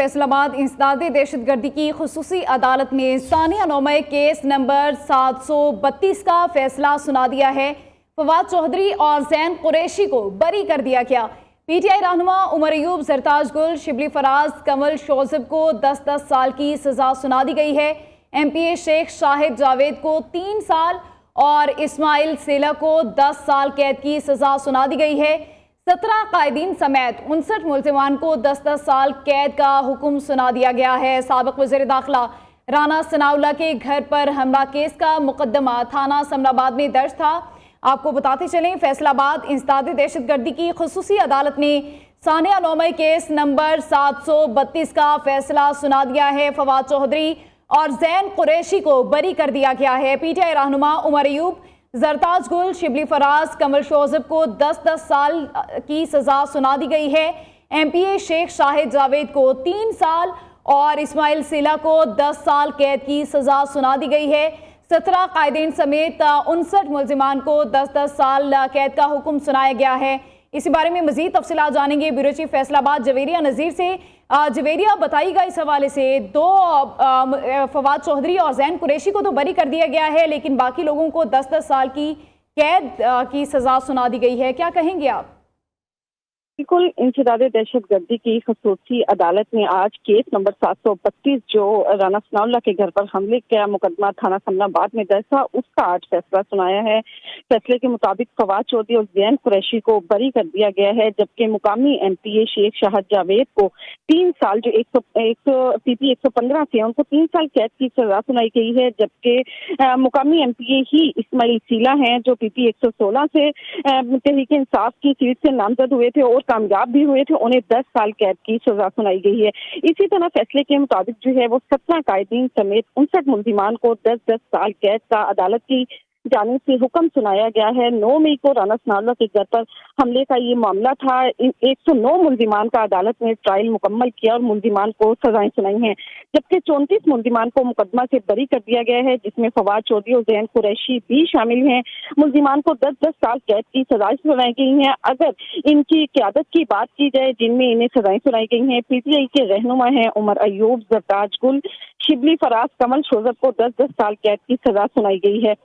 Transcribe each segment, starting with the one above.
फैसलाबाद इंसदादे दहशत गर्दी की खुसूसी अदालत ने सानिया नोमे केस नंबर 732 का फैसला सुना दिया है। फवाद चौधरी और जैन कुरैशी को बरी कर दिया गया। पीटीआई रहनुमा उमर अयूब, जरताज गुल, शिबली फराज, कमल शोजब को 10-10 साल की सजा सुना दी गई है। एमपीए शेख शाहिद जावेद को 3 साल और इस्माइल सेला को 10 साल कैद की सजा सुना दी गई है। 17 कायदीन समेत 59 मुल्जिमान को 10-10 साल कैद का हुक्म सुना दिया गया है। साबिक वज़ीर दाखिला राना सनाउल्लाह के घर पर हमला केस का मुकदमा थाना समराबाद में दर्ज था। आपको बताते चलें, फैसलाबाद इंसदादे दहशत गर्दी की खुसूसी अदालत ने सानिया नोमे केस नंबर 732 का फैसला सुना दिया है। फवाद चौधरी और जैन कुरैशी को बरी कर दिया गया है। पीटीआई रहनुमा उमर अयूब, जरताज गुल, शिबली फराज, कमल शोजब को 10-10 साल की सजा सुना दी गई है। एमपीए शेख शाहिद जावेद को 3 साल और इस्माइल सेला को 10 साल कैद की सजा सुना दी गई है। 17 कायदीन समेत 59 मुल्जिमान को 10-10 साल कैद का हुक्म सुनाया गया है। इसी बारे में मजीद तफसीलात जानेंगे ब्यूरो चीफ फैसलाबाद जवेरिया नज़ीर से। जवेरिया, बताइएगा इस हवाले से, फवाद चौधरी और जैन कुरैशी को तो बरी कर दिया गया है, लेकिन बाकी लोगों को 10-10 साल की कैद की सजा सुना दी गई है, क्या कहेंगे आप? बिल्कुल, इंसदादे दहशत गर्दी की खसूसी अदालत ने आज केस नंबर 732 जो राना सनाउल्लाह के घर पर हमले का मुकदमा थाना समराबाद में दर्ज था, उसका आज फैसला सुनाया है। फैसले के मुताबिक फवाद चौधरी और जैन कुरैशी को बरी कर दिया गया है, जबकि मुकामी एमपीए शेख शाहिद जावेद को 3 साल, जो पीपी 115 से उनको 3 साल कैद की सजा सुनाई गई है। जबकि मुकामी एमपीए ही इस्माइल सीला हैं, जो पीपी 116 से तहरीक इंसाफ की सीट से नामजद हुए थे और कामयाब भी हुए थे, उन्हें 10 साल कैद की सजा सुनाई गई है। इसी तरह फैसले के मुताबिक जो है वो 17 कायदीन समेत 59 मुल्जिमान को 10-10 साल कैद का अदालत की जानिब से हुक्म सुनाया गया है। 9 मई को राना सनाउल्लाह के घर पर हमले का ये मामला था। 109 मुल्जिमान का अदालत ने ट्रायल मुकम्मल किया और मुल्जिमान को सजाएं सुनाई हैं, जबकि 34 मुल्जिमान को मुकदमा से बरी कर दिया गया है, जिसमें फवाद चौधरी और जैन कुरैशी भी शामिल हैं। मुल्जिमान को 10-10 साल कैद की सजाएं सुनाई गई हैं। अगर इनकी क़यादत की बात की जाए, जिनमें इन्हें सजाएं सुनाई गई हैं, पीटीआई के रहनुमा हैं उमर अयूब, जरताज गुल, शिबली फराज, कमल शोजब को 10-10 साल कैद की सजा सुनाई गई है।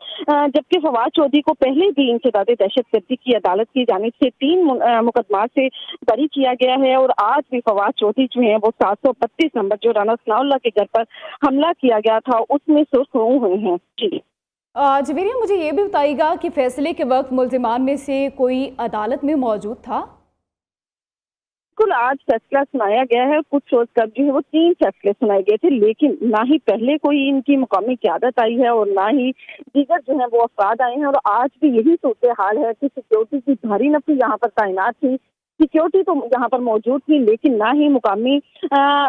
जबकि फवाद चौधरी को पहले भी इंसदादे दहशत गर्दी की अदालत की जानिब से 3 मुकदमा से बरी किया गया है और आज भी फवाद चौधरी जो है वो 732 नंबर जो राना सनाउल्लाह के घर पर हमला किया गया था उसमें सुर्खरू हुए हैं। जी जवेरिया, मुझे ये भी बताइएगा कि फैसले के वक्त मुल्जिमान में से कोई अदालत में मौजूद था? बिल्कुल, आज फैसला सुनाया गया है। कुछ रोज कब जो है वो 3 फैसले सुनाए गए थे, लेकिन ना ही पहले कोई इनकी मुकामी क़यादत आई है और ना ही दीगर जो है वो अफराद आए हैं। और आज भी यही सूरत हाल है कि सिक्योरिटी की भारी नफी यहाँ पर तैनात थी। सिक्योरिटी तो यहाँ पर मौजूद थी, लेकिन ना ही मुकामी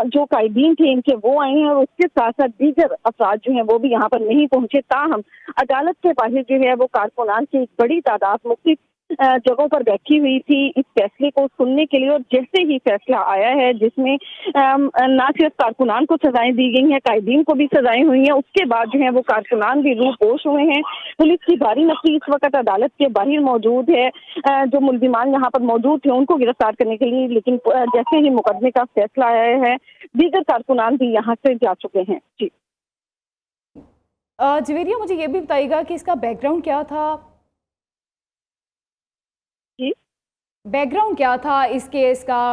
जो कायदीन थे इनके वो आए हैं और उसके साथ साथ दीगर अफराद जो हैं वो भी यहाँ पर नहीं पहुंचे। ताहम अदालत के बाहर जो है वो कारकुनान की एक बड़ी तादाद मुख्तलिफ जगहों पर बैठी हुई थी इस फैसले को सुनने के लिए। और जैसे ही फैसला आया है, जिसमें ना सिर्फ कारकुनान को सजाएं दी गई हैं, कायदीन को भी सजाएं हुई हैं, उसके बाद जो है वो कारकुनान भी रूपोश हुए हैं। पुलिस की भारी नफरी इस वक्त अदालत के बाहर मौजूद है। जो मुल्जिमान यहाँ पर मौजूद थे उनको गिरफ्तार करने के लिए, लेकिन जैसे ही मुकदमे का फैसला आया है, दीगर कारकुनान भी यहाँ से जा चुके हैं। जी जवेरिया, मुझे ये भी बताइएगा कि इसका बैकग्राउंड क्या था? बैकग्राउंड क्या था इस केस का?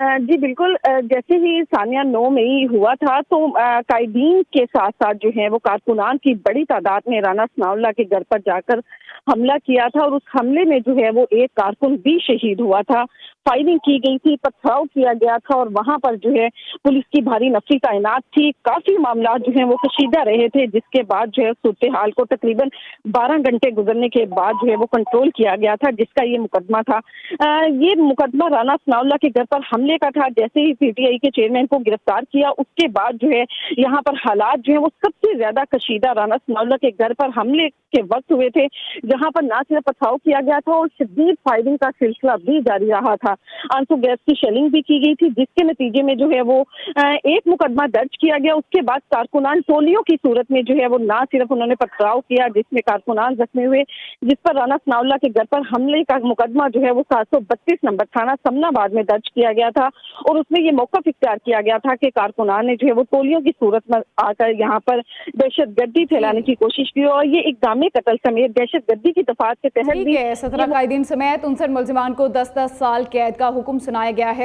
जी बिल्कुल, जैसे ही सानिया 9 मई हुआ था तो कायदीन के साथ साथ जो है वो कारकुनान की बड़ी तादाद में राना सनाउल्लाह के घर पर जाकर हमला किया था और उस हमले में जो है वो एक कारकुन भी शहीद हुआ था। फायरिंग की गई थी, पथराव किया गया था और वहां पर जो है पुलिस की भारी नफरी तैनात थी। काफी मामला जो है वो कशीदा रहे थे, जिसके बाद जो है सूरत हाल को तकरीबन 12 घंटे गुजरने के बाद जो है वो कंट्रोल किया गया था, जिसका ये मुकदमा था। ये मुकदमा राना सनाउल्लाह के घर पर हमले का था। जैसे ही पीटीआई के चेयरमैन को गिरफ्तार किया, उसके बाद जो है यहाँ पर हालात जो है वो सबसे ज्यादा कशीदा राना सनाउल्लाह के घर पर हमले के वक्त हुए थे, जहाँ पर ना सिर्फ पथराव किया गया था और शदीद फायरिंग का सिलसिला भी जारी रहा था। था। आंसू गैस की शेलिंग भी की गई थी, जिसके नतीजे में जो है वो एक मुकदमा दर्ज किया गया। उसके बाद कारकुनान टोलियों की सूरत में जो है वो ना सिर्फ उन्होंने पथराव किया जिसमें कारकुनान जख्मी हुए, जिस पर राना सनाउल्लाह के घर पर हमले का मुकदमा जो है वो 732 नंबर थाना समनाबाद में दर्ज किया गया था और उसमें ये मौका इख्तियार किया गया था कि कारकुनान ने जो है वो टोलियों की सूरत में आकर यहाँ पर दहशतगर्दी फैलाने की कोशिश की और ये इक़दाम कत्ल समेत दहशतगर्दी की दफात के तहत ठीक भी है, 17 कायदीन समेत 59 मुलजिमान को 10-10 साल कैद का हुक्म सुनाया गया है।